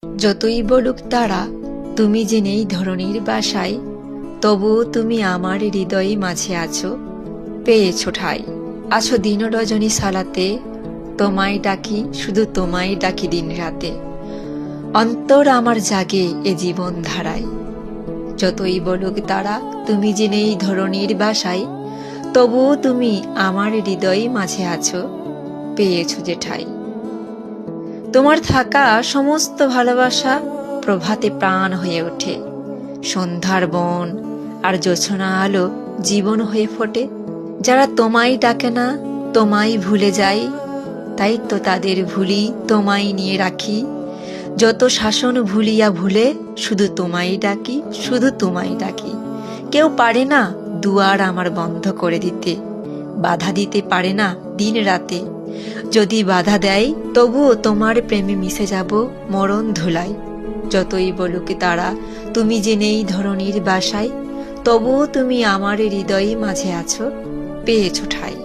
যতই বলুক তারা তুমি যে নেই ধরণীর বাসায়, তবুও তুমি আমার হৃদয়ে মাঝে আছো, পেয়েছো ঠাঁই। আছো দিন রজনী সালাতে, তোমায় ডাকি, শুধু তোমায় ডাকি দিন রাতে। অন্তর আমার জাগে এ জীবন ধারায়। যতই বলুক তারা তুমি যে নেই ধরণীর বাসায়, তবুও তুমি আমার হৃদয়ে মাঝে আছো, পেয়েছো যে ঠাঁই। তোমার থাকা সমস্ত ভালোবাসা প্রভাতে প্রাণ হয়ে ওঠে। সন্ধ্যার বন আর জোছনা আলো জীবন হয়ে ফোটে। যারা তোমায় ডাকে না, তোমায় ভুলে যায়, তাই তো তাদের ভুলি, তোমায় নিয়ে রাখি। যত শাসন ভুলিয়া ভুলে, শুধু তোমায় ডাকি, শুধু তোমায় ডাকি। কেউ পারে না দুয়ার আমার বন্ধ করে দিতে, বাধা দিতে পারে না দিন রাতে। যদি বাধা দেয়, তবুও তোমার প্রেমে মিশে যাব মরণ ধুলায়। যতই বলুক তারা তুমি যে নেই ধরণীর বাসায়, তবুও তুমি আমার হৃদয়ে মাঝে আছো, পেয়েছো ঠাঁই।